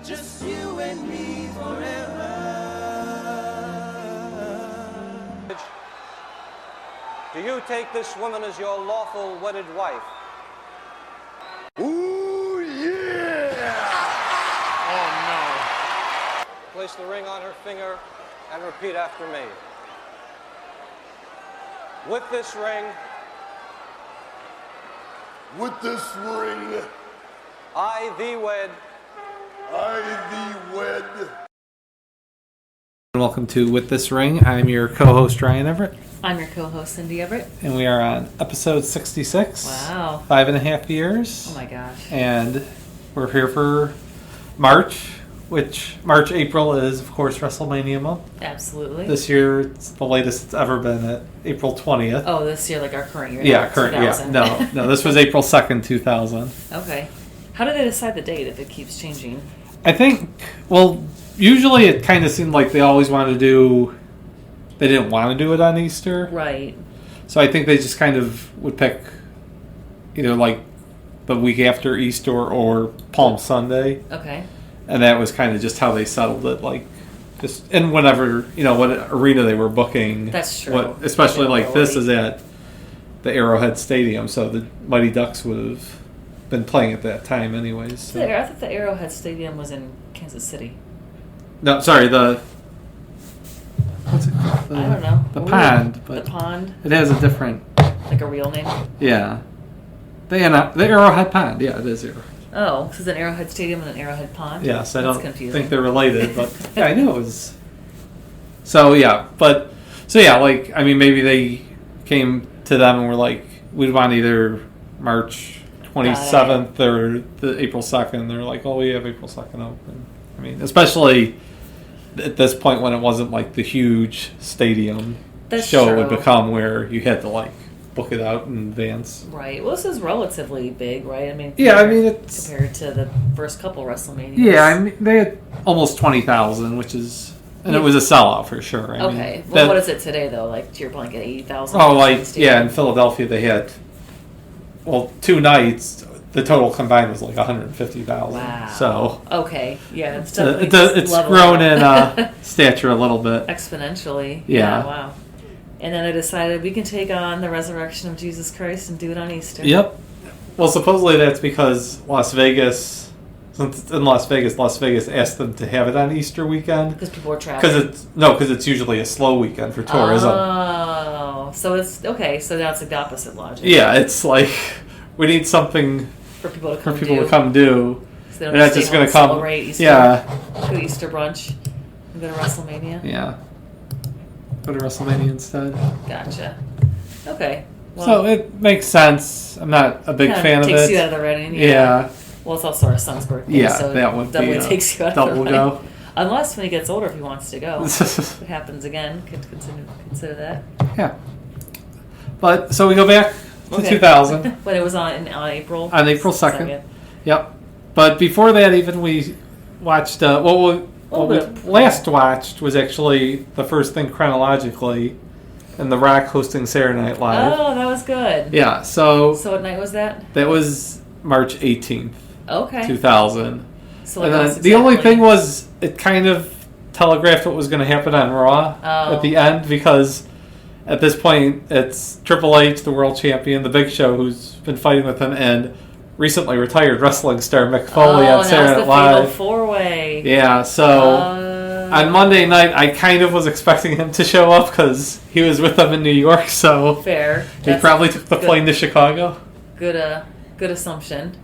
just you and me forever. Do you take this woman as your lawful wedded wife? Ooh, yeah! Oh, no. Place the ring on her finger and repeat after me. With this ring, I thee wed. Welcome to With This Ring. I'm your co-host Ryan Everett. I'm your co-host Cindy Everett. And we are on episode 66. Wow. 5.5 years. Oh my gosh. And we're here for March, which April is, of course, WrestleMania month. Absolutely. This year, it's the latest it's ever been at April 20th. Oh, this year, like our current year? Yeah, current, 2000. Yeah. No, this was April 2nd, 2000. Okay. How do they decide the date if it keeps changing? I think, well, usually it kind of seemed like they always wanted to do, they didn't want to do it on Easter. Right. So I think they just kind of would pick either like the week after Easter or Palm Sunday. Okay. And that was kind of just how they settled it, like just and whenever, what arena they were booking. That's true. Especially like this is at the Arrowhead Stadium, so the Mighty Ducks would have been playing at that time anyways. So. I thought the Arrowhead Stadium was in Kansas City. No, sorry, what's it called? I don't know. The Pond. But the Pond? It has a different... Like a real name? Yeah. The Arrowhead Pond. Yeah, it is Arrowhead. Oh, so it's an Arrowhead Stadium and an Arrowhead Pond? Yes, I don't confusing. think they're related, but yeah, I knew it was... So, yeah, like, I mean, maybe they came to them and were like, we'd want either March 27th or the April 2nd. They're like, oh, we have April 2nd open. I mean, especially at this point when it wasn't like the huge stadium show it would become where you had to like book it out in advance. Right. Well, this is relatively big, right? I mean, it's compared to the first couple WrestleManias. Yeah, I mean, they had almost 20,000, which is, and it was a sellout for sure. I okay. mean, well, what is it today though? Like to your point, like 80,000. Oh, like yeah, in Philadelphia they had 2 nights. The total combined was like 150,000. Wow. So okay, yeah, it's grown in stature a little bit exponentially. Yeah. Wow. And then I decided we can take on the resurrection of Jesus Christ and do it on Easter. Yep. Well, supposedly that's because Las Vegas asked them to have it on Easter weekend because people are traveling. Because it's usually a slow weekend for tourism. Oh, so it's okay. So now it's like the opposite logic. Yeah, it's like we need something for people to come do. So they don't They're not just going to come. Celebrate Easter. Yeah. Go to Easter brunch and go to WrestleMania. Yeah. Go to WrestleMania instead. Gotcha. Okay. Well, so it makes sense. I'm not a big fan of it. Takes you out of the running. Yeah. Well, it's also our son's birthday. Yeah, so that would definitely be takes you out of the running. go. Unless when he gets older, if he wants to go. If it happens again, could consider that. Yeah. But so we go back to 2000. When it was on April. On April 2nd. Yep. But before that, even we watched. What we last watched was actually the first thing chronologically, and The Rock hosting Saturday Night Live. Oh, that was good. Yeah. So what night was that? That was March 18th. Okay. 2000. So and then the only thing was it kind of telegraphed what was going to happen on Raw at the end, because at this point it's Triple H, the world champion, the Big Show, who's been fighting with him, and recently retired wrestling star Mick Foley on Saturday Night Live. Fatal 4-way. Yeah, so on Monday night I kind of was expecting him to show up because he was with them in New York, so fair. He probably took the plane to Chicago. Good assumption.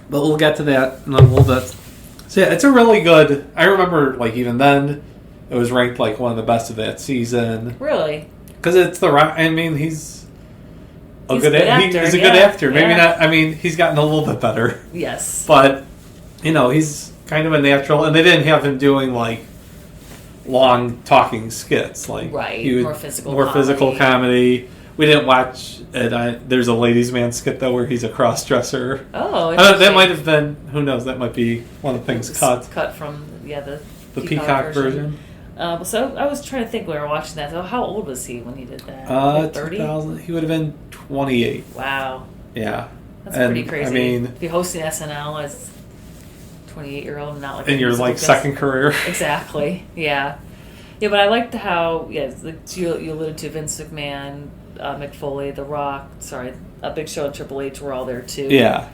But we'll get to that in a little bit. So yeah, it's a really good... I remember, like, even then, it was ranked, like, one of the best of that season. Really? Because it's The Rock. I mean, he's a good actor. He's a good actor. Maybe not... I mean, he's gotten a little bit better. Yes. But, he's kind of a natural. And they didn't have him doing, like, long talking skits. Like, right. He was More physical comedy. We didn't watch it. There's a Ladies' Man skit, though, where he's a cross-dresser. Oh, that might have been... Who knows? That might be one of the things cut. Cut from, the Peacock version. So I was trying to think when we were watching that. So how old was he when he did that? 30? 2000. He would have been 28. Wow. Yeah. That's pretty crazy. I mean... If you're hosting SNL as 28-year-old, not like in your like second career. Exactly. Yeah. Yeah, but I liked how you alluded to Vince McMahon, Mick Foley, The Rock. Sorry, Big Show and Triple H were all there too. Yeah.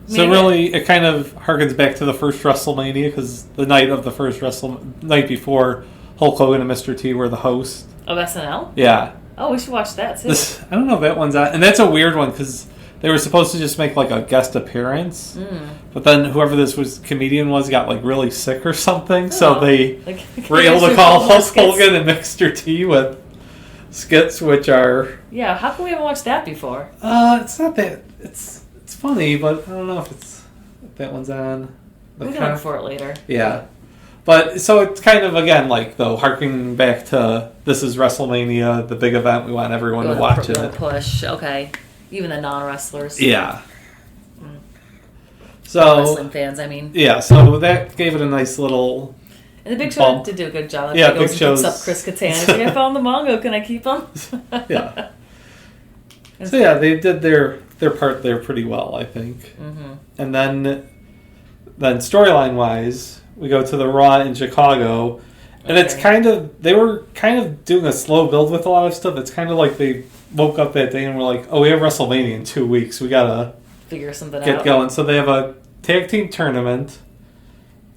So really, it kind of harkens back to the first WrestleMania because the night before, Hulk Hogan and Mr. T were the host. Of SNL? Yeah. Oh, we should watch that too. I don't know if that one's on, and that's a weird one because they were supposed to just make like a guest appearance, but then whoever this comedian was got like really sick or something, so they were able to call Hulk Hogan and Mr. T with skits, which are how come we haven't watched that before? It's not that it's funny, but I don't know if that one's on. We can look for it later. Yeah. But, so it's kind of, again, like, though, harking back to this is WrestleMania, the big event, we want everyone to watch it. Push, okay. Even the non-wrestlers. Yeah. So, wrestling fans, I mean. Yeah, so that gave it a nice little And the Big Show did do a good job. Like, yeah, Big Show picks up Chris Kattan. He's like, I found the Mongo, can I keep him? Yeah. So, yeah, they did their part there pretty well, I think. Mm-hmm. And then storyline-wise, we go to the Raw in Chicago, and it's they were kind of doing a slow build with a lot of stuff. It's kind of like they woke up that day and were like, oh, we have WrestleMania in 2 weeks. We got to figure something get going. So they have a tag team tournament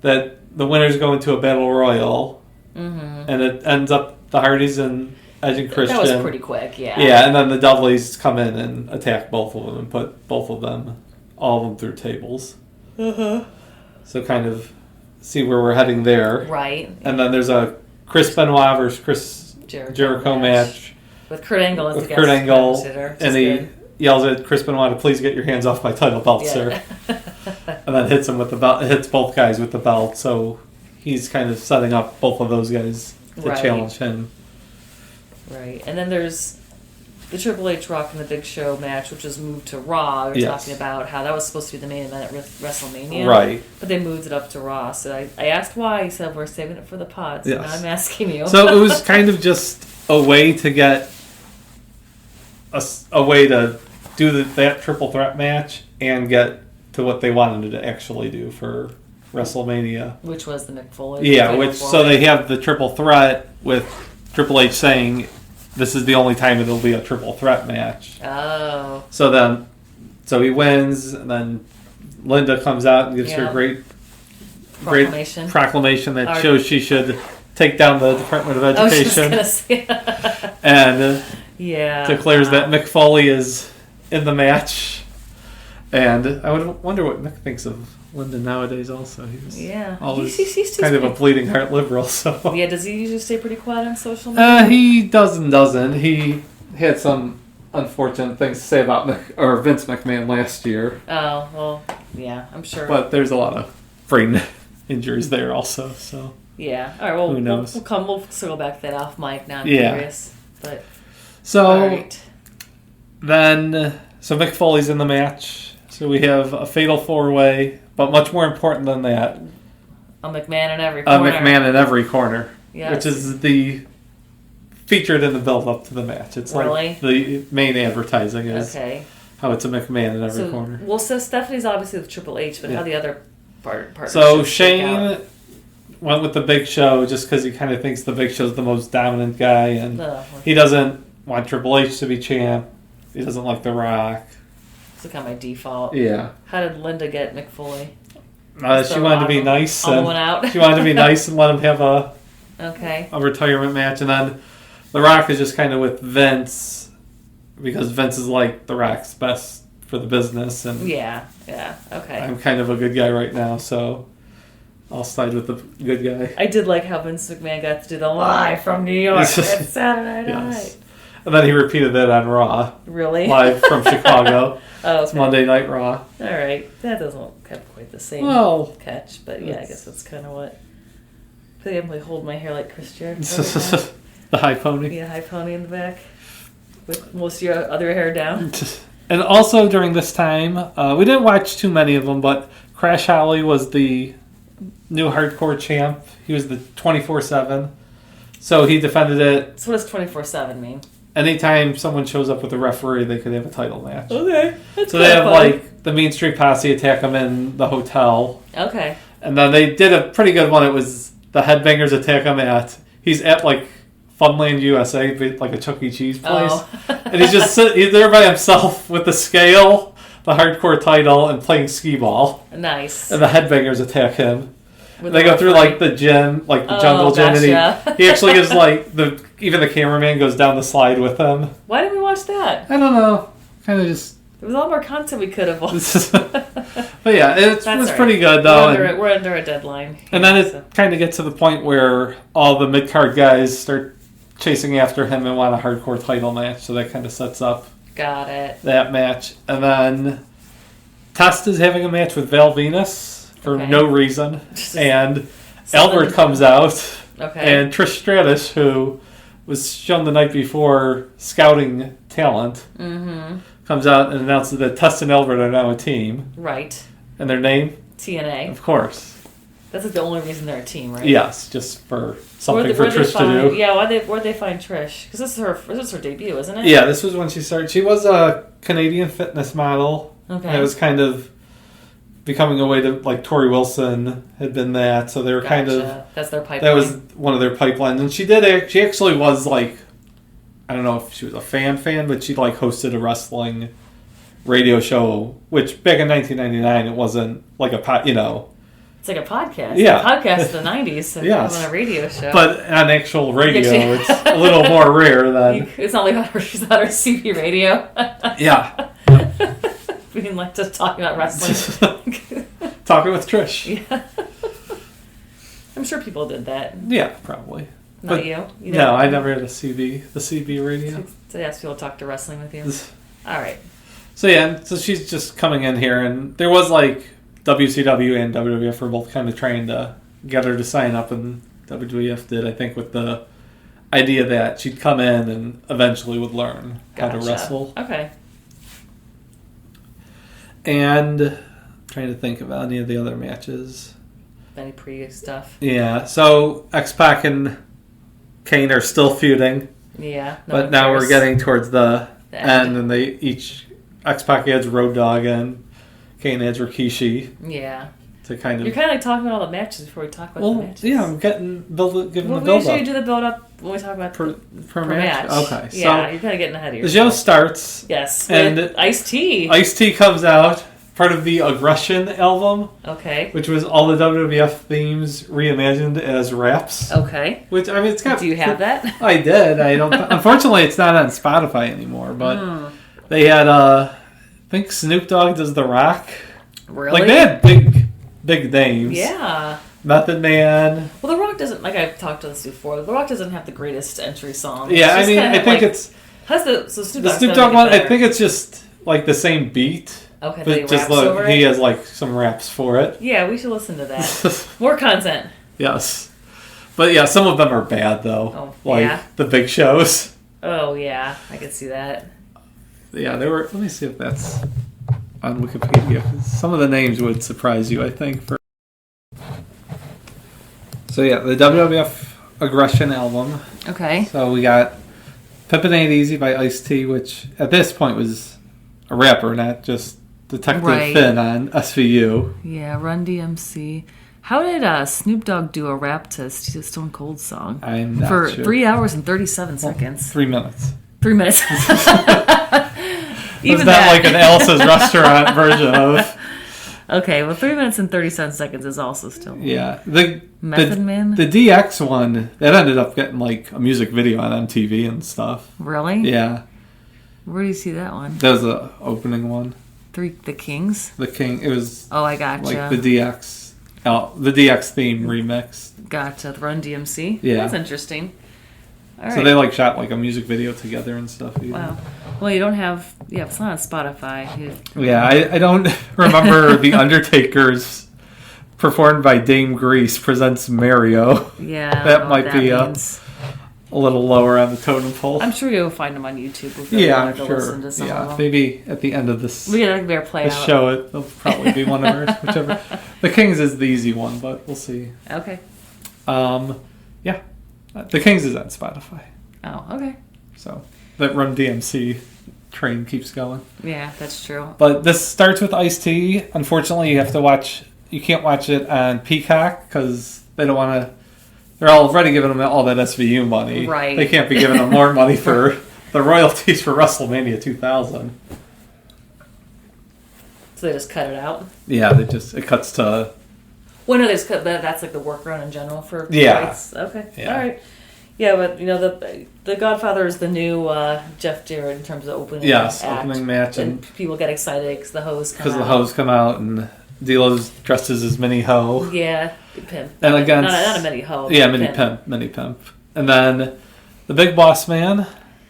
that the winners go into a battle royal, and it ends up the Hardys and Edge and Christian. That was pretty quick, yeah. Yeah, and then the Dudleys come in and attack both of them and put all of them through tables. So kind of see where we're heading there. Right. And then there's a Chris Benoit versus Chris Jericho match. With Kurt Angle as the guest commentator. And he yells at Chris Benoit to please get your hands off my title belt, sir. And then hits him with the belt, hits both guys with the belt. So he's kind of setting up both of those guys to challenge him. Right. And then there's the Triple H Rock and the Big Show match, which was moved to Raw. We were talking about how that was supposed to be the main event at WrestleMania. Right. But they moved it up to Raw. So I asked why. He said, we're saving it for the pods. Yes. Now I'm asking you. So it was kind of just a way to get a way to do that triple threat match and get to what they wanted to actually do for WrestleMania. Which was the Mick Foley. Yeah, so they have the triple threat with Triple H saying this is the only time it'll be a triple threat match. Oh. So he wins, and then Linda comes out and gives her great proclamation that shows she should take down the Department of Education. I was just gonna say. And declares that Mick Foley is in the match. And I would wonder what Mick thinks of Linda nowadays also. He's always he's kind of a bleeding heart liberal. So yeah, does he usually stay pretty quiet on social media? He does and doesn't. He had some unfortunate things to say about Vince McMahon last year. Oh, well, yeah, I'm sure. But there's a lot of brain injuries there also, so... Yeah. All right, well, who knows? We'll circle back to that off mic now. I'm curious. But, so, all right. Then, so Mick Foley's in the match. So we have a fatal four-way, but much more important than that... A McMahon in every corner. A McMahon in every corner. Yes. Which is featured in the build-up to the match. It's like the main advertising is how it's a McMahon in every corner. Well, so Stephanie's obviously with Triple H, but how the other partners. So Shane went with the Big Show just because he kind of thinks the Big Show's the most dominant guy, and he doesn't want Triple H to be champ. He doesn't like The Rock. It's kind of my default. Yeah. How did Linda get Mick Foley? She wanted to be nice. She wanted to be nice and let him have a retirement match, and then The Rock is just kind of with Vince because Vince is like The Rock's best for the business, and I'm kind of a good guy right now, so I'll side with the good guy. I did like how Vince McMahon got to do the live from New York at Saturday night. Yes. And then he repeated that on Raw. Really? Live from Chicago. It's Monday Night Raw. All right. That doesn't have quite the same catch, but yeah, I guess that's kind of what... I feel like I'm holding my hair like Chris Jericho. The high pony. Yeah, high pony in the back. With most of your other hair down. And also during this time, we didn't watch too many of them, but Crash Holly was the new hardcore champ. He was the 24/7. So he defended it. So what does 24/7 mean? Anytime someone shows up with a referee, they could have a title match. Okay. That's so they have the Mean Street Posse attack him in the hotel. Okay. And then they did a pretty good one. It was the Headbangers attack him he's at like Funland USA, like a Chuck E. Cheese place. Oh. And he's there by himself with the scale, the hardcore title, and playing skee ball. Nice. And the Headbangers attack him. With They go through like the gym, like the jungle gym, gotcha. and he actually gives like even the cameraman goes down the slide with him. Why didn't we watch that? I don't know, kind of just. There was a lot more content we could have watched. But yeah, it was pretty good though. We're under a deadline. And then it kind of gets to the point where all the mid card guys start chasing after him and want a hardcore title match, so that kind of sets up. Got it. That match, and then Test is having a match with Val Venus. For no reason. And Albert comes out. Okay. And Trish Stratus, who was shown the night before scouting talent, comes out and announces that Test and Albert are now a team. Right. And their name? TNA. Of course. That's like the only reason they're a team, right? Yes, just for something for Trish to do. Yeah, where'd they find Trish? Because this is her debut, isn't it? Yeah, this was when she started. She was a Canadian fitness model. Okay. And it was kind of becoming a way to, like, Tori Wilson had been that, so they were kind of... That's their pipeline. That was one of their pipelines. And she actually was, like, I don't know if she was a fan, but she, like, hosted a wrestling radio show, which back in 1999, it wasn't, like, It's like a podcast. Yeah. A podcast in the 90s, so yes. on a radio show. But on actual radio, it's a little more rare than... It's not like she's on her CB radio. Yeah. We didn't like just talking about wrestling. Talking with Trish. Yeah. I'm sure people did that. Yeah, probably. Not you? No, I never had the CB radio. So yes, people talk to wrestling with you. All right. So yeah, so she's just coming in here, and there was like WCW and WWF were both kind of trying to get her to sign up, and WWF did, I think, with the idea that she'd come in and eventually would learn how to wrestle. Okay. And trying to think about any of the other matches. Any previous stuff? Yeah, so X-Pac and Kane are still feuding. Yeah. But now we're getting towards the end, and they each... X-Pac adds Road Dogg and Kane adds Rikishi. Yeah. To kind of... You're kind of like talking about all the matches before we talk about the matches. Yeah, I'm giving the build-up. We usually do the build-up when we talk about per match. Okay, yeah, so you're kind of getting ahead of yourself. The show starts. Yes, and with Ice-T. Ice-T comes out, part of the Aggression album. Okay. Which was all the WWF themes reimagined as raps. Okay. Which, I mean, it's got... Do you have that? I did. I don't... Unfortunately, it's not on Spotify anymore, but they had, I think Snoop Dogg does The Rock. Really? Like, they had big names. Yeah. Method Man. Well, The Rock doesn't, like I've talked to this before, The Rock doesn't have the greatest entry song. Yeah, I mean, I think it's... The Snoop Dogg one, I think it's just, like, the same beat. Okay, but he just raps over he it? has, like, some raps for it. Yeah, we should listen to that. More content. Yes. But, yeah, some of them are bad, though. Oh, like, yeah? the big shows. Oh, yeah, I could see that. Yeah, they were... Let me see if that's on Wikipedia. 'Cause some of the names would surprise you, I think. So, yeah, the WWF Aggression album. Okay. So, we got Pimpin' Ain't Easy by Ice-T, which at this point was a rapper, not just Detective Finn on SVU. Yeah, Run DMC. How did Snoop Dogg do a rap to Stone Cold song? I'm not For sure. 3 hours and 37 seconds. 3 minutes. 3 minutes. It's not like an Alice's Restaurant version of... Okay, well, 3 minutes and 37 seconds is also still... Yeah. Method Man? The DX one, that ended up getting, like, a music video on MTV and stuff. Really? Yeah. Where do you see that one? That was the opening one. The Kings? The King. It was... Oh, I gotcha. Like, the DX theme remix. Gotcha. The Run DMC? Yeah. That's interesting. All right. So they, like, shot, like, a music video together and stuff. Even. Wow. Well, you don't have... Yeah, it's not on Spotify. Yeah, I don't remember The Undertaker's performed by Dame Grease presents Mario. Yeah. That might be a little lower on the totem pole. I'm sure you'll find them on YouTube. If yeah, I'm sure. Listen to some of them. Maybe at the end of this, we get a play out. show it'll probably be one of ours, whichever. The Kings is the easy one, but we'll see. Okay. Yeah, The Kings is on Spotify. Oh, okay. So that Run DMC train keeps going. Yeah, that's true. But this starts with Ice-T. Unfortunately, you can't watch it on Peacock because they don't want to. They're already giving them all that SVU money. Right. They can't be giving them more money for the royalties for WrestleMania 2000. So they just cut it out? Yeah, it cuts to... Well, no, they just cut that's like the workaround in general for Yeah. fights? Okay. Yeah. All right. Yeah, but, the Godfather is the new Jeff Jarrett in terms of opening act. Opening match. And people get excited because the hoes come out. Because the hoes come out and D'Lo's dressed as his mini hoe. Yeah, pimp. And against... Not a mini hoe. Yeah, mini pimp. And then the Big Boss Man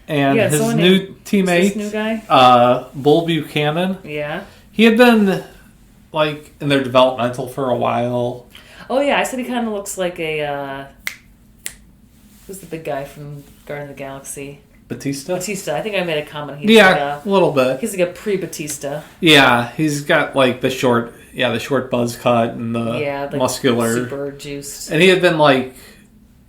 and his new teammate, new guy? Bull Buchanan. Yeah. He had been, in their developmental for a while. Oh, yeah, I said he kind of looks like a... who's the big guy from Guardians of the Galaxy? Batista? I think I made a comment. A little bit. He's like a pre-Batista. Yeah, he's got, the short buzz cut and the muscular. Super juiced. And he had been,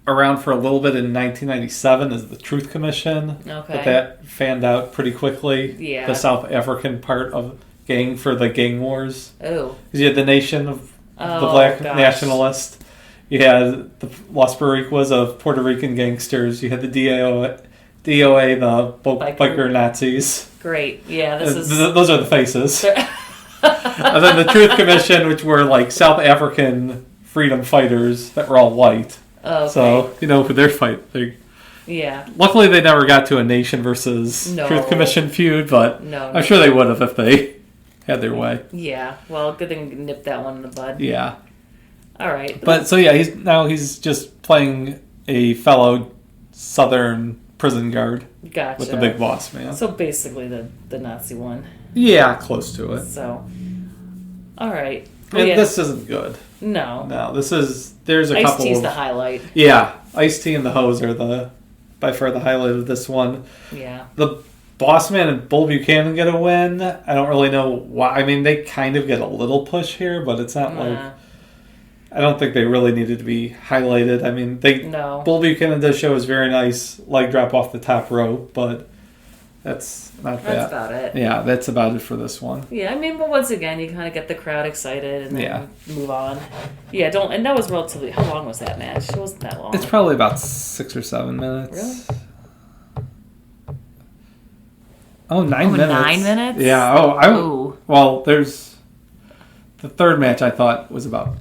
around for a little bit in 1997 as the Truth Commission. Okay. But that fanned out pretty quickly. Yeah. The South African part of gang for the gang wars. Oh. Because you had the Nation of the Black Nationalist. You had the Los Boricuas of Puerto Rican gangsters. You had the DOA, the biker Nazis. Great. Yeah, those are the faces. And then the Truth Commission, which were South African freedom fighters that were all white. Okay. So, who they're fighting. Yeah. Luckily, they never got to a Nation versus Truth Commission feud, but I'm sure they would have if they had their way. Yeah. Well, good thing you nipped that one in the bud. Yeah. All right. But so yeah, he's just playing a fellow Southern prison guard. Gotcha. With the Big Boss Man. So basically the Nazi one. Yeah, close to it. So, all right. This isn't good. No, there's a couple. Ice-T's the highlight. Yeah, Ice-T and the Hoes are by far the highlight of this one. Yeah. The Boss Man and Bull Buchanan get a win. I don't really know why. I mean, they kind of get a little push here, but it's not I don't think they really needed to be highlighted. I mean, Bull Buchanan does show his very nice leg drop off the top rope, but that's not bad. That's about it. Yeah, that's about it for this one. Yeah, I mean, but once again, you kind of get the crowd excited and then move on. Yeah, and that was relatively... How long was that match? It wasn't that long. It's probably about 6 or 7 minutes. Really? Oh, 9 minutes. 9 minutes? Yeah. Well, there's... The third match I thought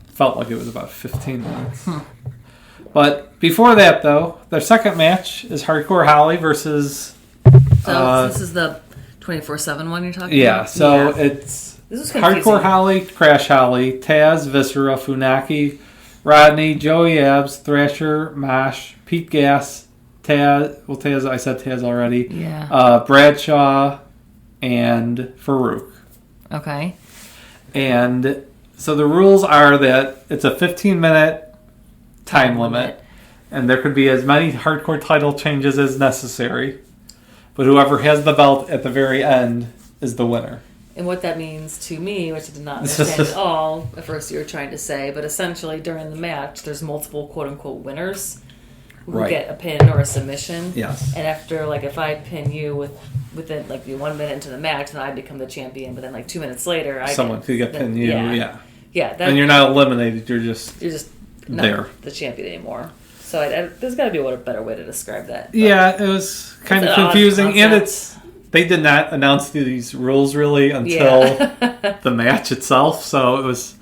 felt like it was about 15 minutes. But before that, though, their second match is Hardcore Holly versus... So this is the 24/7 one you're talking about? Yeah, so it's Hardcore Holly, Crash Holly, Taz, Viscera, Funaki, Rodney, Joey Abs, Thrasher, Mosh, Pete Gas, Taz, I said Taz already. Yeah. Bradshaw, and Farouk. Okay. And so the rules are that it's a 15-minute time limit, and there could be as many hardcore title changes as necessary, but whoever has the belt at the very end is the winner. And what that means to me, which I did not understand at all at first you were trying to say, but essentially during the match, there's multiple quote-unquote winners who get a pin or a submission. Yes. And after, if I pin you within, 1 minute into the match, then I become the champion, but then, 2 minutes later, someone could get pinned you, yeah. Yeah. And you're not eliminated, you're just not there. The champion anymore. So there's got to be a better way to describe that. But yeah, it was kind of confusing, and they did not announce these rules really until the match itself, so it was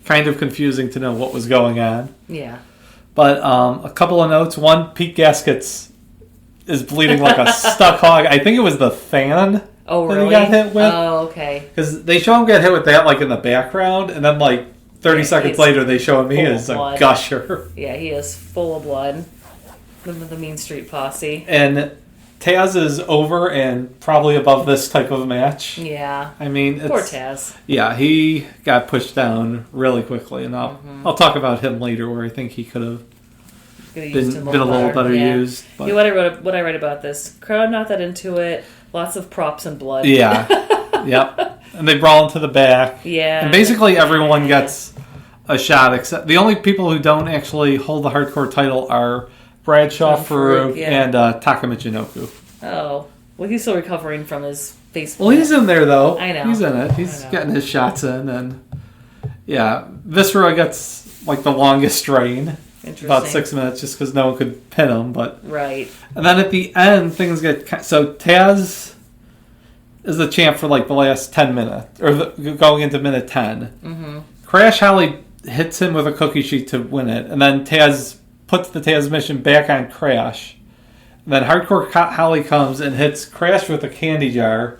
kind of confusing to know what was going on. Yeah. But a couple of notes. One, Pete Gaskets is bleeding like a stuck hog. I think it was the fan that he got hit with. Oh, okay. Because they show him get hit with that in the background, and then 30 seconds later they show him he is a gusher. Yeah, he is full of blood. The Mean Street Posse. And Taz is over and probably above this type of match. Yeah. I mean, poor Taz. Yeah, he got pushed down really quickly, and I'll talk about him later, where I think he could have been a little better used. But. Yeah, what I read about this crowd not that into it. Lots of props and blood. Yeah. Yep. And they brawl into the back. Yeah. And basically everyone gets a shot, except the only people who don't actually hold the hardcore title are Bradshaw, Farouk, and Taka Michinoku. Oh. Well, he's still recovering from his face. Well, he's in there though. I know. He's in it. He's getting his shots in, and yeah, Viscera gets like the longest reign. About 6 minutes, just because no one could pin him. But right. And then at the end, things get so Taz is the champ for like the last 10 minutes, or going into minute 10. Mm-hmm. Crash Holly hits him with a cookie sheet to win it, and then Taz puts the Taz mission back on Crash. And then Hardcore Holly comes and hits Crash with a candy jar,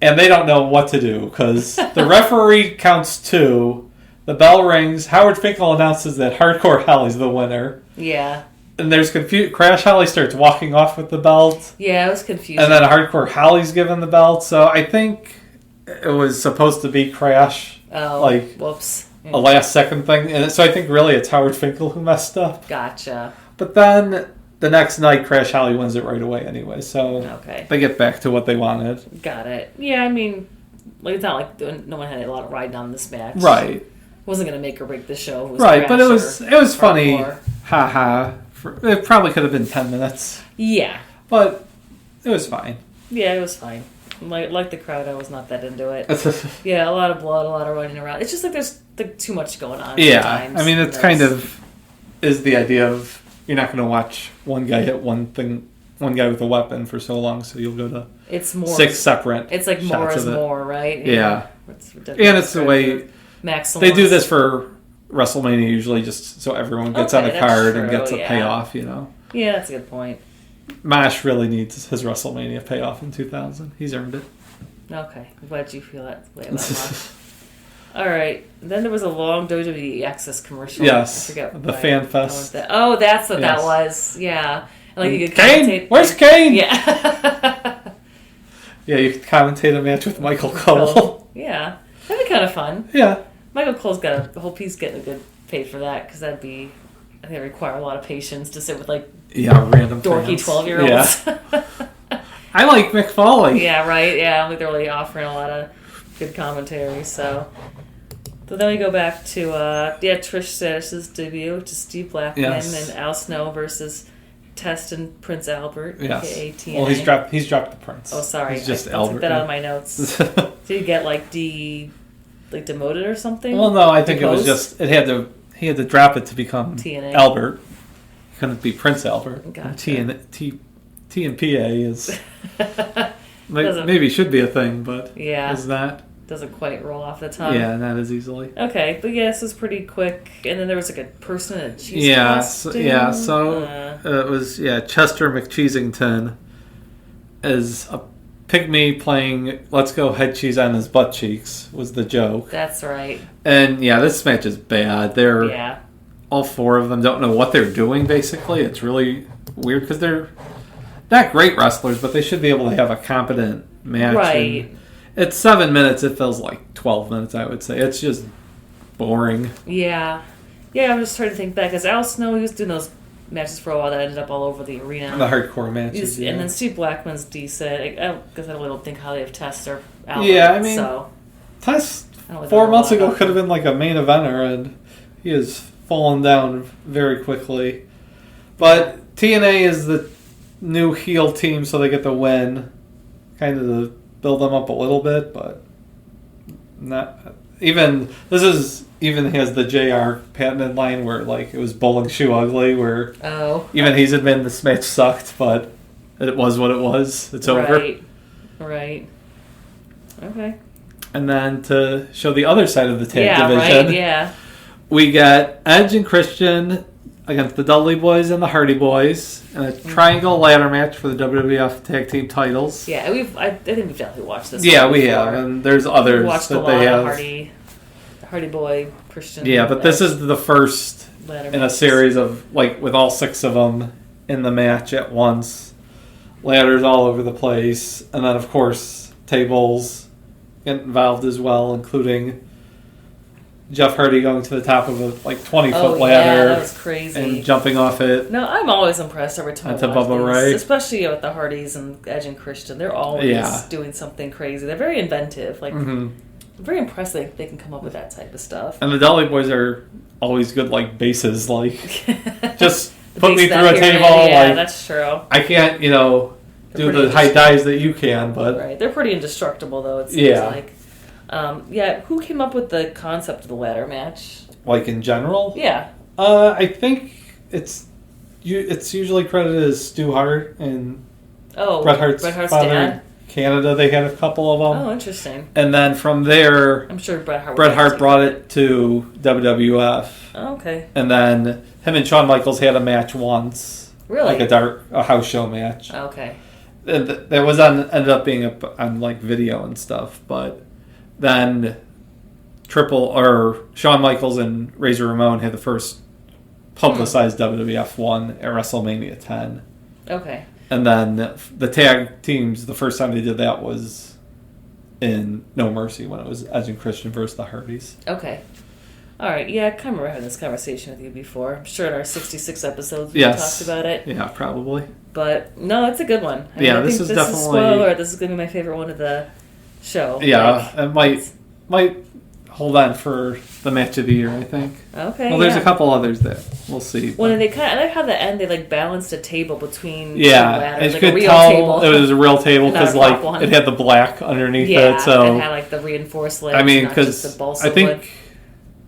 and they don't know what to do because the referee counts 2. The bell rings. Howard Finkel announces that Hardcore Holly's the winner. Yeah. And there's confusion. Crash Holly starts walking off with the belt. Yeah, it was confusing. And then Hardcore Holly's given the belt. So I think it was supposed to be Crash. Oh, like, whoops. A last second thing. And so I think really it's Howard Finkel who messed up. Gotcha. But then the next night, Crash Holly wins it right away anyway. So they get back to what they wanted. Got it. Yeah, I mean, like it's not like no one had a lot of riding on this match. It Right. wasn't going to make or break the show. It was right, but it was funny. Hardcore. Ha. It probably could have been 10 minutes. Yeah. But it was fine. Yeah, it was fine. Like the crowd, I was not that into it. Yeah, a lot of blood, a lot of running around. It's just like there's too much going on. Yeah, sometimes. I mean, it's kind of is the idea of you're not going to watch one guy hit one guy with a weapon for so long, so you'll go to more 6 separate. It's like more is more, right? Yeah. And it's the way they do this for WrestleMania usually, just so everyone gets on a card and gets a payoff, you know. Yeah, that's a good point. Mosh really needs his WrestleMania payoff in 2000. He's earned it. Okay, I'm glad you feel that way about Mosh. All right, then there was a long WWE Access commercial. Yes, I forget the Fan Fest. Oh, that's what that was. Yeah, and like you could Kane, commentate. where's Kane? Yeah. Yeah, you could commentate a match with Michael Cole. Yeah, that'd be kind of fun. Yeah. Michael Cole's got I hope he's getting a good pay for that because that'd be, I think, it require a lot of patience to sit with like random dorky 12-year-olds. Yeah. I like Mick Foley. Yeah, right. Yeah, like they're really offering a lot of good commentary. So then we go back to Trish Stratus' debut, which is Steve Blackman and Al Snow versus Test and Prince Albert, aka TNA. Well, he's dropped the Prince. Oh, sorry, he's just I Albert. took that out of my notes. Did he get demoted or something? Well, no, I think it was just he had to drop it to become TNA. Albert. He couldn't be Prince Albert. Gotcha. T and PA is maybe should be a thing, but is that doesn't quite roll off the tongue. Yeah, not as easily. Okay, but this was pretty quick, and then there was like a person in a cheese costume. It was Chester McCheesington is a pygmy playing "Let's Go Head Cheese on His Butt Cheeks" was the joke. That's right. And this match is bad. They're all 4 of them don't know what they're doing. Basically, it's really weird because they're not great wrestlers, but they should be able to have a competent match. Right. And it's 7 minutes. It feels like 12 minutes. I would say it's just boring. Yeah. I'm just trying to think back. As Al Snow, he was doing those matches for a while that ended up all over the arena. The hardcore matches. And then Steve Blackman's decent. I guess I really don't think highly of Test or Albert. Yeah, I mean, Test 4 months ago could have been like a main eventer, and he has fallen down very quickly. But TNA is the new heel team, so they get the win, kind of to build them up a little bit, but not even. This is even has the JR patented line where it was bowling shoe ugly, where even he's admitting this match sucked, but it was what it was. It's over. Right. Okay. And then to show the other side of the tag division, we got Edge and Christian against the Dudley Boys and the Hardy Boys in a triangle ladder match for the WWF Tag Team titles. Yeah, I think we've definitely watched this. Yeah, we have, and there's others that they have. Hardy Boy, Christian. Yeah, but this is the first in a series of with all 6 of them in the match at once. Ladders all over the place, and then of course tables get involved as well, including Jeff Hardy going to the top of a 20-foot ladder. Yeah, that was crazy. And jumping off it. No, I'm always impressed every time I watch Bubba these, Ray. especially with the Hardys and Edge and Christian. They're always doing something crazy. They're very inventive. I'm very impressed they can come up with that type of stuff. And the Dudley Boys are always good bases. Just put me through a table. Yeah, that's true. I can't, do the high dives that you can, but right, they're pretty indestructible though. It seems like. Who came up with the concept of the ladder match? Like in general? Yeah. I think it's usually credited as Stu Hart and Bret Hart's father. dad. Canada, they had a couple of them. Oh, interesting. And then from there, I'm sure Bret Hart brought it to WWF. Oh, okay. And then him and Shawn Michaels had a match once. Really? Like a house show match. Okay. That was ended up being on like video and stuff, but then Shawn Michaels and Razor Ramon had the first publicized WWF one at WrestleMania 10. Okay. And then the tag teams, the first time they did that was in No Mercy when it was Edge and Christian versus the Hardys. Okay. All right. Yeah, I kind of remember having this conversation with you before. I'm sure in our 66 episodes we talked about it. Yeah, probably. But no, it's a good one. I think this is definitely... spoiler. This is going to be my favorite one of the show. Yeah, it might hold on for the match of the year, I think. Okay. Well, there's a couple others that we'll see. Well, I like how the end they like balanced a table between two ladders. ladders, You like could a real tell table. it was a real table because like one. it had the black underneath it. So it had like the reinforced legs. I mean, because I think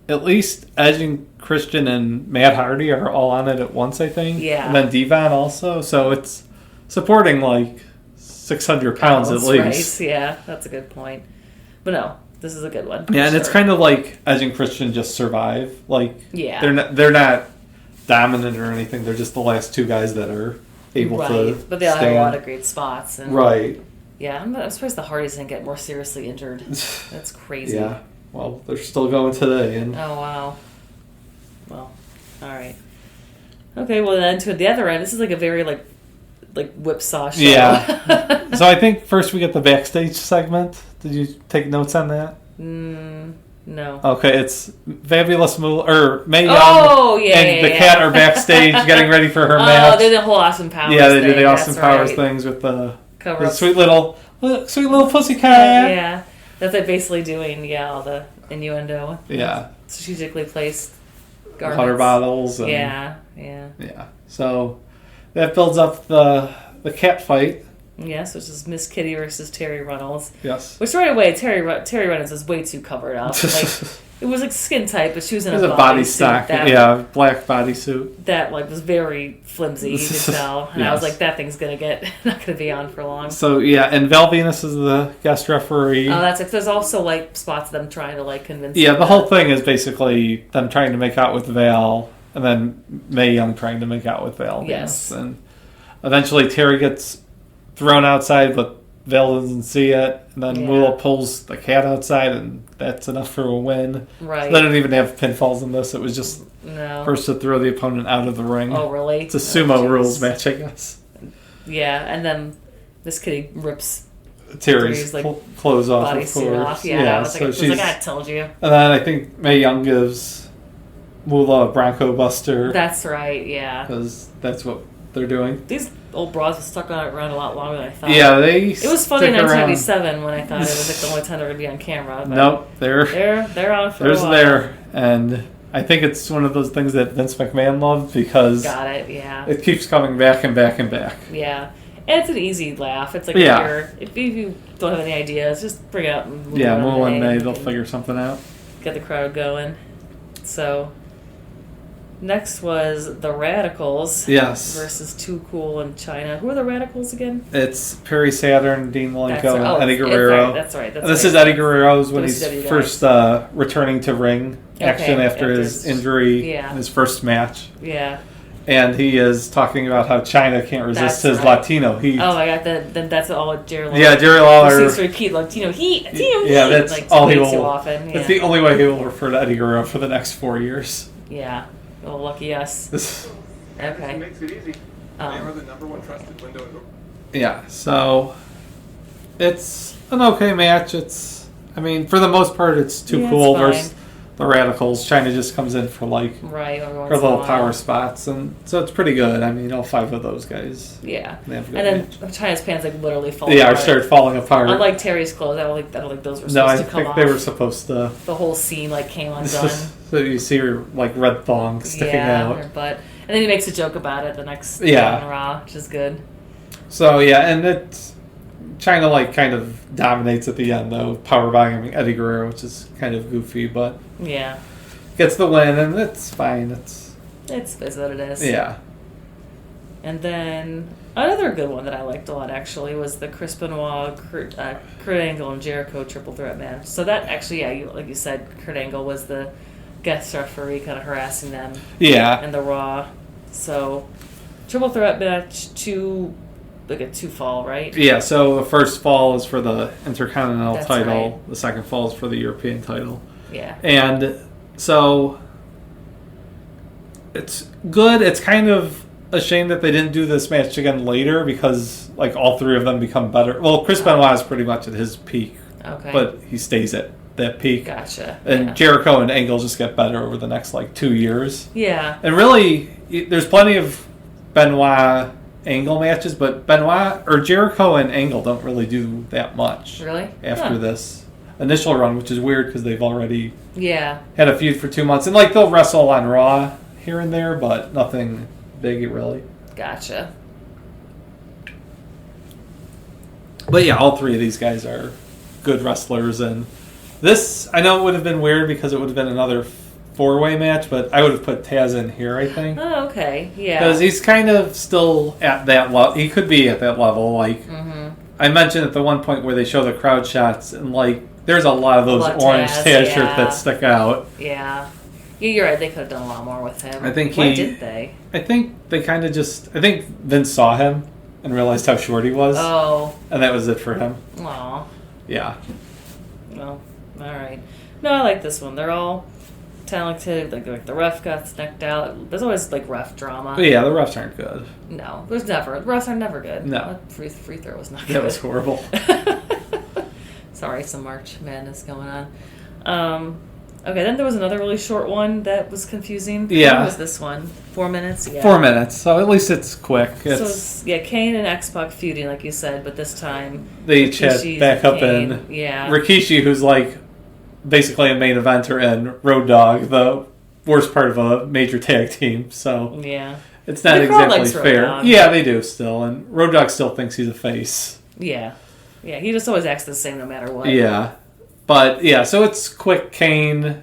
at least Edge and Christian and Matt Hardy are all on it at once. I think. Yeah. And then Devon also, so it's supporting like 600 pounds at least. Right. Yeah, that's a good point. But no. This is a good one. Yeah, and it's kind of like Edge and Christian just survive. Like, yeah. they're not dominant or anything. They're just the last two guys that are able to But they all stand. have a lot of great spots. And right. Yeah, I'm surprised the Hardys didn't get more seriously injured. That's crazy. Yeah. Well, they're still going today. And oh, wow. Well, all right. Okay, well, then to the other end, this is like a very, like whipsaw show. Yeah. So I think first we get the backstage segment. Did you take notes on that? No. Okay, it's Fabulous Mae Young and the Cat are backstage getting ready for her match. Oh, they did the whole Austin Powers Yeah, they thing. do the Austin Powers right. things with the Cover sweet little pussycat. Yeah. That's like basically doing, all the innuendo. Yeah. Strategically placed garments. Water bottles. And, Yeah. So that builds up the cat fight. Yes, which is Miss Kitty versus Terry Runnels. Yes. Which right away, Terry Runnels is way too covered up. Like, it was like skin tight, but she was in a body stock. Black bodysuit. That was very flimsy, you could tell. And I was like, that thing's not gonna be on for long. So and Val Venus is the guest referee. Oh, that's it. There's also spots of them trying to convince. Yeah, the whole thing is basically them trying to make out with Val, and then Mae Young trying to make out with Val Venus, and eventually Terry gets thrown outside, but Val doesn't see it, and then Moolah pulls the cat outside, and that's enough for a win. Right. So they didn't even have pinfalls in this. It was just No. First to throw the opponent out of the ring. Oh, really? It's a sumo rules match, I guess. Yeah, and then this kitty rips Terry's like, clothes off, of bodysuit course. off. Yeah, I was like, I told you. And then I think Mae Young gives Moolah a Bronco Buster. That's right, yeah. Because that's what they're doing. These old broads have stuck on it around a lot longer than I thought. Yeah, it was funny in 1997 when I thought it was like the only time they're going to be on camera. But nope, they're on for a while. there, and I think it's one of those things that Vince McMahon loved because got it, yeah. It keeps coming back and back and back. Yeah, and it's an easy laugh. It's like if you don't have any ideas, just bring it up. And Moolah and May, they'll figure something out. Get the crowd going. So. Next was the Radicals. Yes. Versus Too Cool in China. Who are the Radicals again? It's Perry Saturn, Dean Malenko, and Eddie Guerrero. That's right. This is Eddie Guerrero's when he's first returning to ring action after his injury in his first match. Yeah. And he is talking about how China can't resist his Latino Heat. Oh my God! Then that's all Jerry Lawler. Yeah, Jerry Lawler. He seems to repeat Latino Heat. Latino Heat. Yeah, that's all he will. Too often. Yeah. That's the only way he will refer to Eddie Guerrero for the next 4 years. Yeah. Oh, lucky us. Okay. Makes it easy. They are the number one trusted window. Yeah, so it's an okay match. I mean, for the most part, it's Too Cool versus the Radicals. China just comes in for her little power spots, and so it's pretty good. I mean, all 5 of those guys. Yeah. And then China's pants literally fall. Yeah, started falling apart. Unlike Terry's clothes, I don't think those were supposed to come off. No, I think they were supposed to. The whole scene came undone. So you see her red thong sticking out. Her butt. And then he makes a joke about it the next day on Raw, which is good. So yeah, and it's China like kind of dominates at the end though, powerbombing Eddie Guerrero, which is kind of goofy, but Yeah. gets the win, and it's fine. It's what it is. yeah. And then another good one that I liked a lot actually was the Chris Benoit, Kurt Angle, and Jericho triple threat match. So that actually, yeah, like you said, Kurt Angle was the guest referee, kind of harassing them. Yeah. And the Raw. So triple threat match, a two fall, right? Yeah, so the first fall is for the Intercontinental That's title. right. The second fall is for the European title. Yeah. And so it's good. It's kind of a shame that they didn't do this match again later because like all three of them become better. Well, Chris Benoit is pretty much at his peak, Okay. but he stays at that peak. Gotcha. And yeah. Jericho and Angle just get better over the next like 2 years. Yeah. And really, there's plenty of Benoit Angle matches, but Benoit or Jericho and Angle don't really do that much. Really? After this initial run, which is weird because they've already Yeah. had a feud for 2 months, and like they'll wrestle on Raw here and there, but nothing big really. Gotcha. But yeah, all three of these guys are good wrestlers, and this I know it would have been weird because it would have been another 4-way match, but I would have put Taz in here, I think. Oh, okay. Yeah. Because he's kind of still at that level. He could be at that level. Like, I mentioned at the one point where they show the crowd shots, and, like, there's a lot of those orange Taz shirts that stick out. Yeah. You're right. They could have done a lot more with him. I think Why did they? I think they kind of just... I think Vince saw him and realized how short he was. Oh. And that was it for him. Aw. Yeah. Well, all right. No, I like this one. They're all talented. Like the ref got knocked out. There's always like ref drama. But yeah, the refs aren't good. No, there's never. The refs are never good. No. That free throw was not good. That was horrible. Sorry, some March Madness going on. Okay, then there was another really short one that was confusing. Yeah. What was this one? 4 minutes? Yeah. 4 minutes, so at least it's quick. So it's, Kane and X-Pac feuding, like you said, but this time they each had Rikishi's backup and in Kane. Yeah. Rikishi, who's like basically a main eventer, and Road Dogg, the worst part of a major tag team. So Yeah. it's not The crowd exactly likes Road fair. Dogg. Yeah, they do still, and Road Dogg still thinks he's a face. Yeah. Yeah, he just always acts the same no matter what. Yeah, but yeah, so it's quick. Kane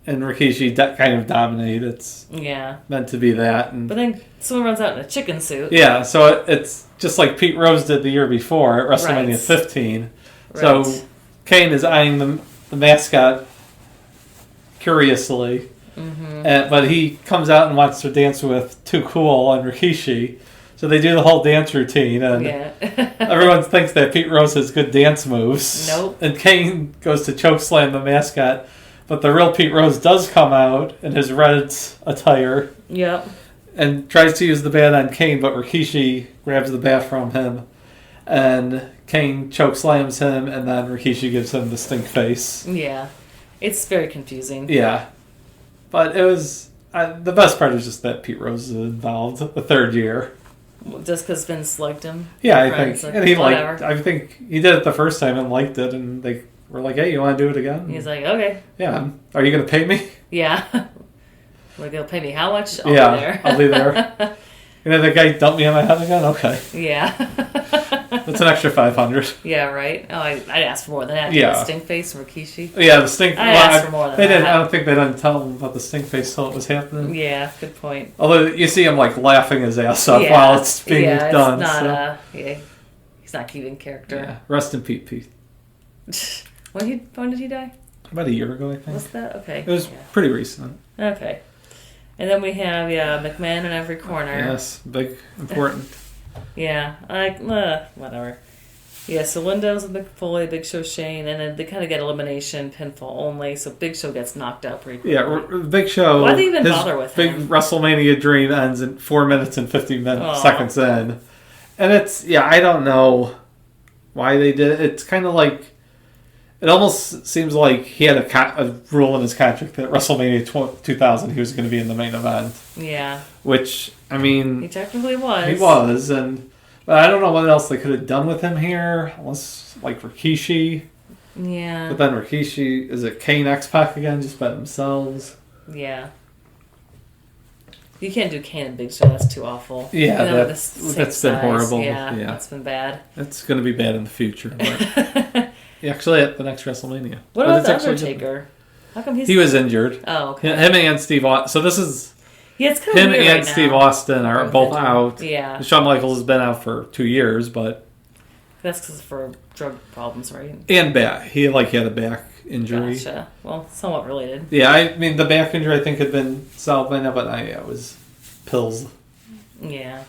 and Rikishi kind of dominate. It's meant to be that. And But then someone runs out in a chicken suit. yeah, so it's just like Pete Rose did the year before at WrestleMania Right. 15. Right. So Kane is eyeing the mascot curiously, but he comes out and wants to dance with Too Cool and Rikishi. So they do the whole dance routine, and everyone thinks that Pete Rose has good dance moves. Nope. And Kane goes to chokeslam the mascot, but the real Pete Rose does come out in his red attire. Yep. And tries to use the bat on Kane, but Rikishi grabs the bat from him, and Kane chokeslams him, and then Rikishi gives him the stink face. Yeah. It's very confusing. Yeah. But it was... the best part is just that Pete Rose is involved the third year. Just because Vince liked him? Yeah, I Friends, think. like, And he whatever. liked... I think he did it the first time and liked it, and they were like, hey, you want to do it again? He's like, okay. Yeah. Are you going to pay me? Yeah. Like, they'll pay me how much? I'll yeah, be there. I'll be there. You know, the guy dumped me on my head again? Okay. Yeah. That's an extra $500. Yeah, right? Oh, I'd ask for more than that. Yeah. The stink face from Rikishi. Yeah, the stink. I asked for more than they that. didn't. I don't think they didn't tell him about the stink face till it was happening. Yeah, good point. Although you see him like laughing his ass off while it's being done. It's not, so. yeah, he's not keeping character. Yeah. Rest in Pete. When did he die? About a year ago, I think. Was that? Okay. It was pretty recent. Okay. And then we have, McMahon in every corner. Yes, big, important. Yeah, whatever. Yeah, so Windows with McFoley, Big Show, Shane, and then they kind of get elimination, pinfall only, so Big Show gets knocked out pretty quickly. Yeah, Big Show. Why'd they even his bother with big him? WrestleMania dream ends in 4 minutes and 50 Aw. seconds in. And it's, I don't know why they did it. It's kind of like, it almost seems like he had a rule in his contract that WrestleMania 2000 he was going to be in the main event. Yeah. Which, I mean... He technically was. He was, but I don't know what else they could have done with him here, unless, like, Rikishi. Yeah. But then Rikishi, is it Kane X-Pac again, just by themselves? Yeah. You can't do Kane and Big Show. That's too awful. Yeah, You know, that's been horrible. Yeah, Yeah, that's been bad. it's going to be bad in the future. But actually, at the next WrestleMania. What But about it's the actually Undertaker? How come he was injured. Oh, okay. Him and Steve Austin. So this is Yeah, it's kind of him weird and right Steve now. Austin are both out. Yeah, Shawn Michaels has been out for 2 years, but that's because for drug problems, right? and back. He had a back injury. Gotcha. Well, somewhat related. Yeah, I mean the back injury I think had been solved by now, but it was pills. Yeah.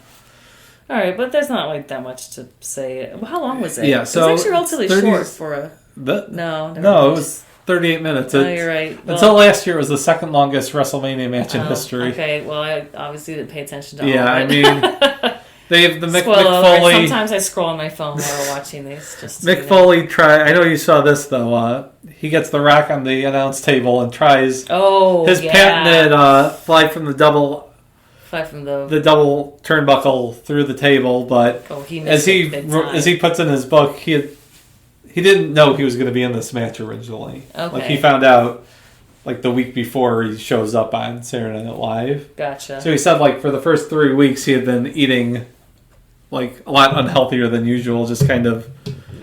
All right, but there's not like that much to say. Well, how long was it? Yeah, so it was actually relatively 30 short for a. No, No, never it mind. was 38 minutes. Oh, you're right. Until last year, it was the second longest WrestleMania match in Oh, history. Okay, well, I obviously didn't pay attention to Yeah, all I of it. mean, they have the Mick Spoiler alert, Foley. sometimes I scroll on my phone while we're watching these. Just so Mick you know. Foley I know you saw this though. He gets the Rock on the announce table and tries Oh, his yeah. patented fly from the double double turnbuckle through the table, but he as missed it big time. as he puts in his book, he didn't know he was going to be in this match originally. Okay. Like he found out like the week before he shows up on Saturday Night Live. Gotcha. So he said like for the first 3 weeks he had been eating like a lot unhealthier than usual, just kind of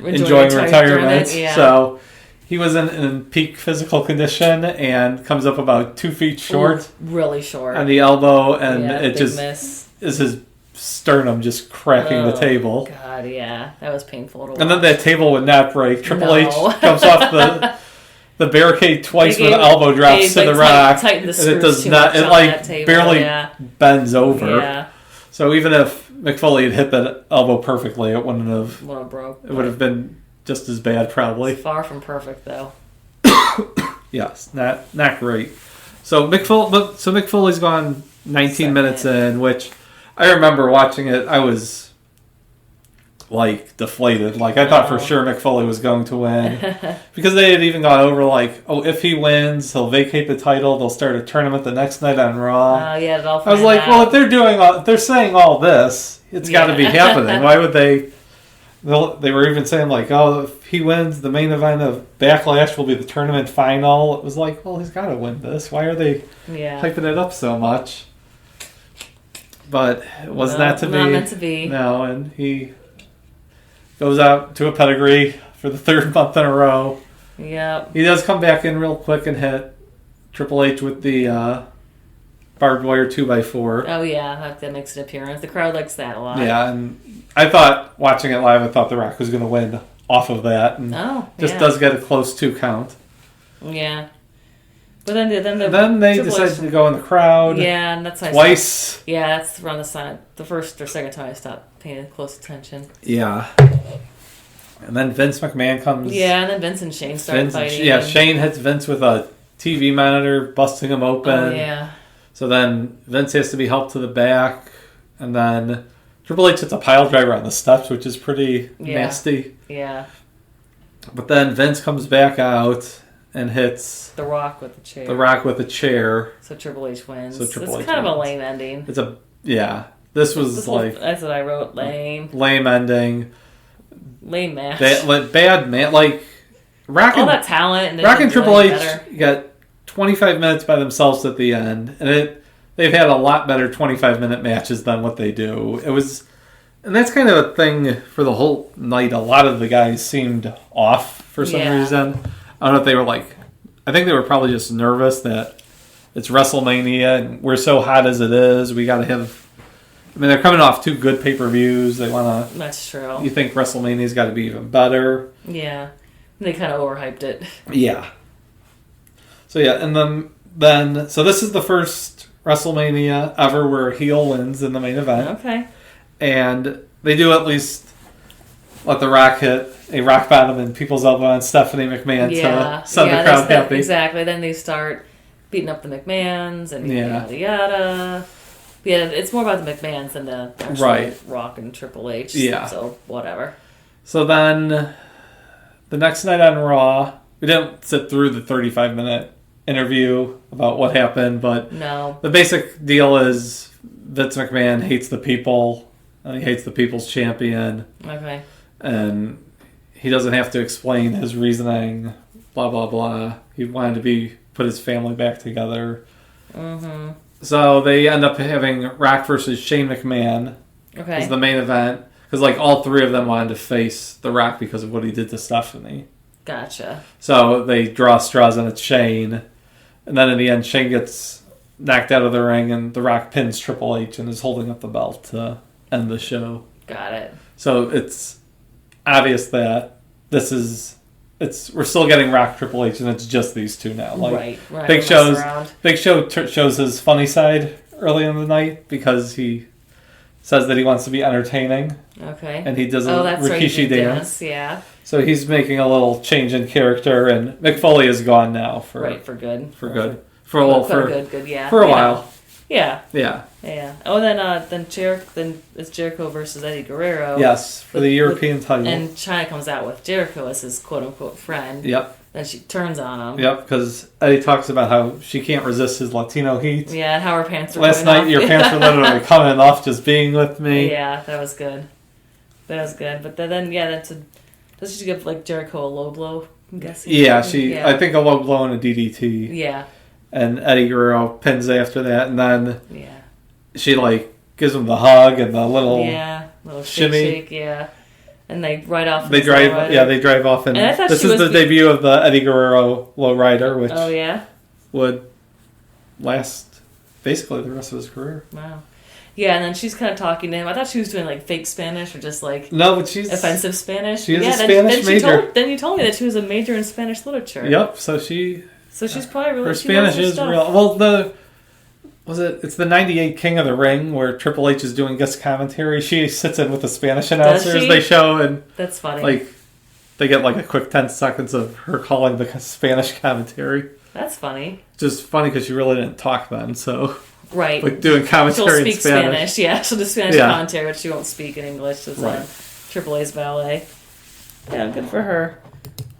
enjoying retirement. Yeah. So he was in peak physical condition and comes up about 2 feet short. Ooh, really short. On the elbow, and yeah, it big just miss. is his sternum just cracking the table. God, yeah. That was painful to watch. And then that table would not break. Triple H No. comes off the barricade twice They with elbow drops they, to the like, Rock. tightened the And it does screws too not. much It on like that table, barely yeah. bends over. Yeah. So even if Mick Foley had hit that elbow perfectly, it wouldn't have. Well, broke. It would have been just as bad, probably. Far from perfect, though. Yes, not great. So Mick Foley's gone 19 minutes in, which I remember watching it. I was like deflated. Like I thought for sure Mick Foley was going to win because they had even gone over like, oh, if he wins, he'll vacate the title. They'll start a tournament the next night on Raw. Yeah, it all. I was like, well, if they're saying all this, it's got to be happening. Why would they? They were even saying like, oh, if he wins, the main event of Backlash will be the tournament final. It was like, well, he's got to win this. Why are they hyping it up so much? But it was not meant to be. No, and he goes out to a pedigree for the 3rd month in a row. Yeah. He does come back in real quick and hit Triple H with the barbed wire 2x4. Oh yeah, that makes an appearance. The crowd likes that a lot. Yeah, and I thought, watching it live, I thought The Rock was going to win off of that. And does get a close 2 count. Yeah. But then they decided to go in the crowd. Yeah, and that's why twice. Yeah, that's around the first or second time I stopped paying close attention. Yeah. And then Vince McMahon comes. Yeah, and then Vince and Shane started fighting. Yeah, Shane hits Vince with a TV monitor, busting him open. Oh, yeah. So then Vince has to be helped to the back. And then Triple H hits a pile driver on the steps, which is pretty nasty. Yeah. But then Vince comes back out and hits The Rock with the chair. The Rock with a chair. So Triple H wins. It's kind of a lame ending. This was like... That's what I wrote. Lame. Lame ending. Lame match. Bad man. Like, Rock all that talent. And Rock and Triple H got 25 minutes by themselves at the end. And they've had a lot better 25-minute matches than what they do. It was... And that's kind of a thing for the whole night. A lot of the guys seemed off for some reason. I don't know if they were like... I think they were probably just nervous that it's WrestleMania and we're so hot as it is. We got to have... I mean, they're coming off 2 good pay-per-views. They want to... That's true. You think WrestleMania's got to be even better. Yeah. They kind of overhyped it. Yeah. So, yeah. And then... So, this is the first WrestleMania ever where heel wins in the main event. Okay. And they do at least let The Rock hit a rock bottom in people's elbow on Stephanie McMahon to send the crowd happy. Exactly. Then they start beating up the McMahons and yada yada. Yeah, it's more about the McMahons than the actual Rock and Triple H. Yeah. So whatever. So then the next night on Raw, we didn't sit through the 35-minute interview about what happened, but the basic deal is Vince McMahon hates the people. And he hates the people's champion. Okay. And he doesn't have to explain his reasoning, blah, blah, blah. He wanted to put his family back together. Mm-hmm. So they end up having Rock versus Shane McMahon as the main event. Because, like, all three of them wanted to face The Rock because of what he did to Stephanie. Gotcha. So they draw straws and it's Shane. And then in the end, Shane gets knocked out of the ring and The Rock pins Triple H and is holding up the belt to end the show. Got it. So it's obvious that we're still getting Rock Triple H and it's just these two now. Like, right. Big Show shows his funny side early in the night because he says that he wants to be entertaining. Okay. And he does a Rikishi dance. Yeah. So he's making a little change in character, and Mick Foley is gone now for good. For good. For a while. Good, yeah. For a while. Yeah. Yeah. Oh, then it's Jericho versus Eddie Guerrero. Yes, for the European title. And Chyna comes out with Jericho as his quote unquote friend. Yep. Then she turns on him. Yep, because Eddie talks about how she can't resist his Latino heat. Yeah, and how her pants were Last night, your pants were literally coming off just being with me. Yeah, that was good. But then does she give like Jericho a low blow? I'm guessing. Yeah, I think a low blow and a DDT. Yeah. And Eddie Guerrero pins after that, and then she like gives him the hug and the little shimmy. Shake, yeah. And they ride off. They drive off, and this is the debut of the Eddie Guerrero lowrider, which would last basically the rest of his career. Wow. Yeah, and then she's kind of talking to him. I thought she was doing like fake Spanish or just like but she's offensive Spanish. She is a Spanish major. Then you told me that she was a major in Spanish literature. Yep. So she's probably really. Her Spanish is real. Well, it's the '98 King of the Ring where Triple H is doing guest commentary. She sits in with the Spanish announcers. They show, and that's funny. Like they get like a quick 10 seconds of her calling the Spanish commentary. That's funny. Just funny because she really didn't talk then, so. Right. Like doing commentary in Spanish. She'll speak Spanish. Yeah, she'll do Spanish commentary, but she won't speak in English. It's on Triple A's ballet. Yeah, good for her.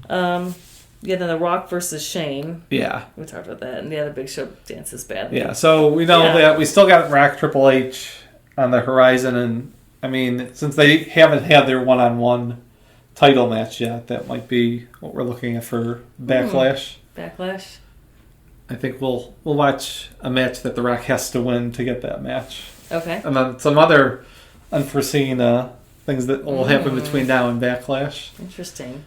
Then The Rock versus Shane. Yeah. We talked about that. And the other Big Show dances badly. Yeah, so we know that we still got Rock Triple H on the horizon. And, I mean, since they haven't had their one-on-one title match yet, that might be what we're looking at for Backlash. Backlash. I think we'll watch a match that The Rock has to win to get that match. Okay. And then some other unforeseen things that will happen between now and Backlash. Interesting.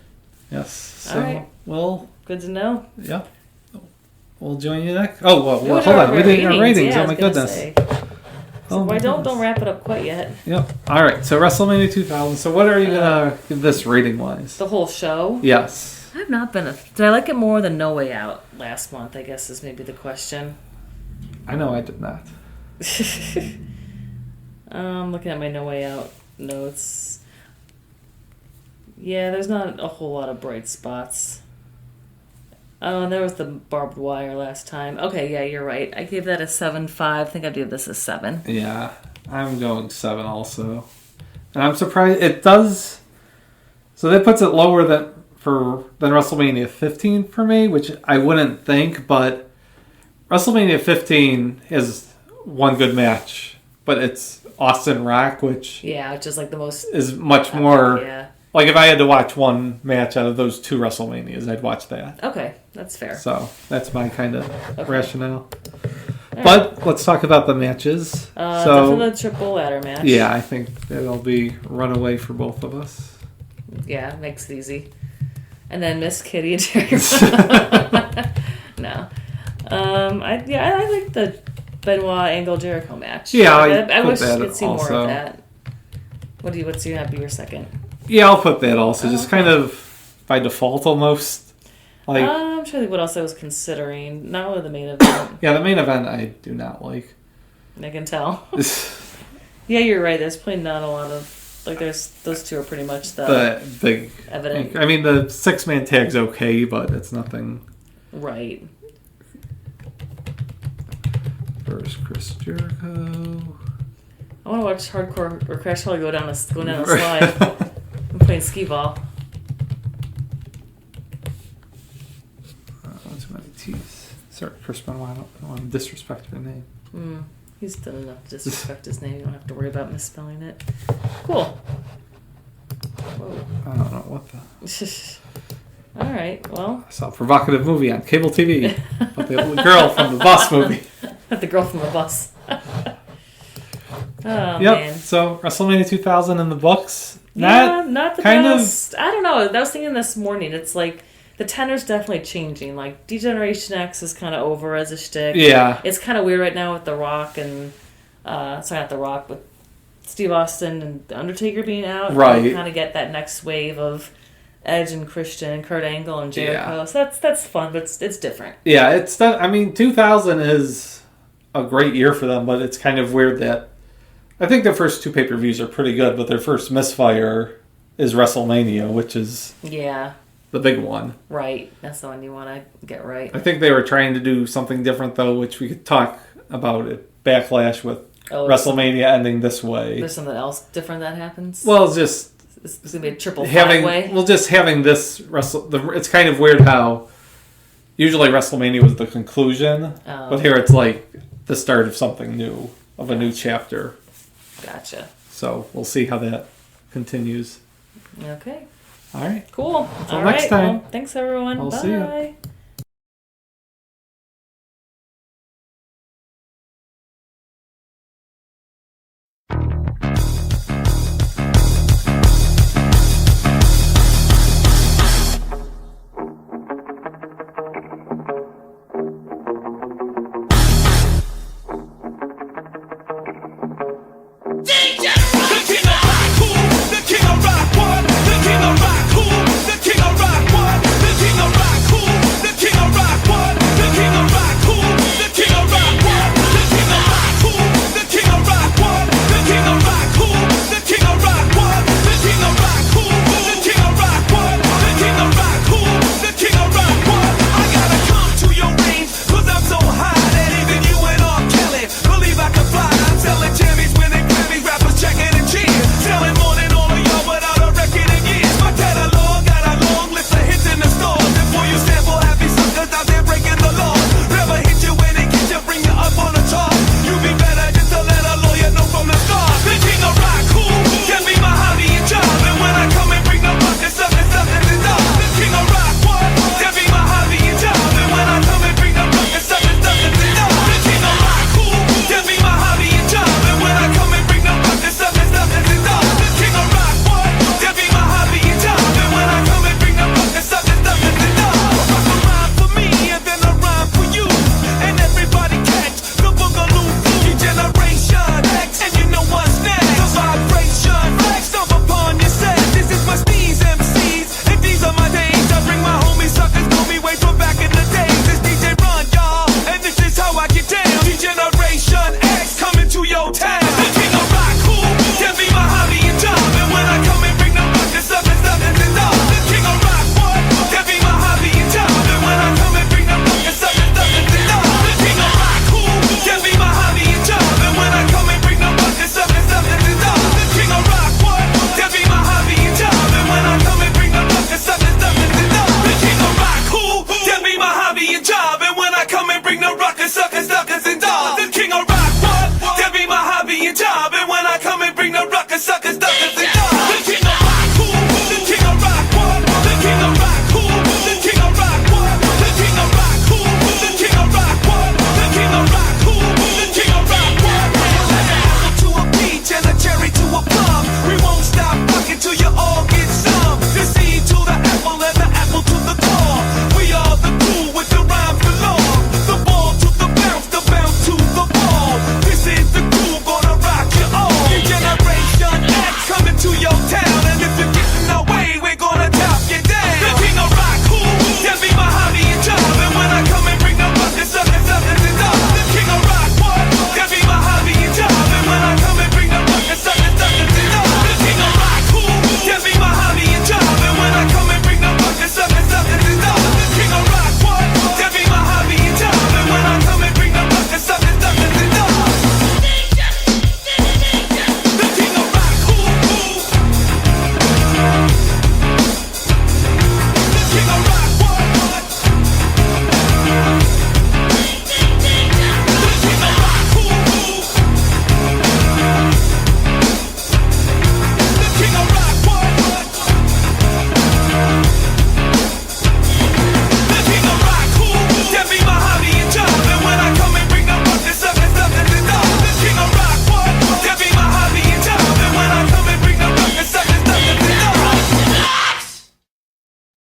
Yes. So, all right. Well, good to know. Yeah. We'll join you next. Oh, well hold on. We didn't our ratings. Yeah, oh, my goodness. Don't wrap it up quite yet. Yep. All right. So, WrestleMania 2000. So, what are you going to give this rating-wise? The whole show? Yes. I've not been did I like it more than No Way Out last month, I guess is maybe the question. I know I did not. Looking at my No Way Out notes. Yeah, there's not a whole lot of bright spots. Oh, and there was the barbed wire last time. Okay, yeah, you're right. I gave that a 7.5. I think I'd give this a 7. Yeah, I'm going 7 also. And I'm surprised it does. So that puts it lower than WrestleMania 15 for me, which I wouldn't think, but WrestleMania 15 is one good match, but it's Austin Rock, which is like the most is much more. Yeah. Like if I had to watch one match out of those two WrestleManias, I'd watch that. Okay, that's fair. So that's my kind of rationale. But let's talk about the matches. Definitely the triple ladder match. Yeah, I think that'll be runaway for both of us. Yeah, makes it easy. And then Miss Kitty and Terri. No. I like the Benoit Angle Jericho match. Yeah, I wish you could see more of that. What's going to be your second? Yeah, I'll put that also. Just kind of by default almost. I'm trying to think what else I was considering. Not really the main event. Yeah, the main event I do not like. I can tell. Yeah, you're right. There's probably not a lot of... Like, those two are pretty much the big evident. I mean, the 6-man tag's okay, but it's nothing. Right. First, Chris Jericho. I want to watch Hardcore or Crash Holly go down a slide. I'm playing skee ball. Too many T's. Sorry, Chris Benoit. I don't want to disrespect your name. He's done enough to disrespect his name. You don't have to worry about misspelling it. Cool. Whoa. I don't know what the... All right, well... I saw a provocative movie on cable TV about the little girl from the Boss movie. The girl from the bus. Oh, Yep. man. So WrestleMania 2000 in the books. Not the kind best. I don't know. I was thinking this morning. It's like the tenor's definitely changing. Like D-Generation X is kind of over as a shtick. Yeah. It's kind of weird right now with The Rock and sorry, not The Rock, but Steve Austin and The Undertaker being out. Right. You kind of get that next wave of Edge and Christian and Kurt Angle and Jericho. Yeah. So that's fun, but it's different. Yeah, it's not, I mean, 2000 is a great year for them, but it's kind of weird that I think their first 2 pay-per-views are pretty good, but their first misfire is WrestleMania, which is the big one. Right. That's the one you want to get right. I think they were trying to do something different, though, which we could talk about it. Backlash with WrestleMania ending this way. There's something else different that happens? Well, it's just... It's going to be a triple having five-way? Well, just having this... it's kind of weird how usually WrestleMania was the conclusion, but here it's like the start of something new, of a new chapter. Gotcha. So we'll see how that continues. Okay. All right. Cool. Until All next right. time. Well, thanks, everyone. I'll Bye. see ya.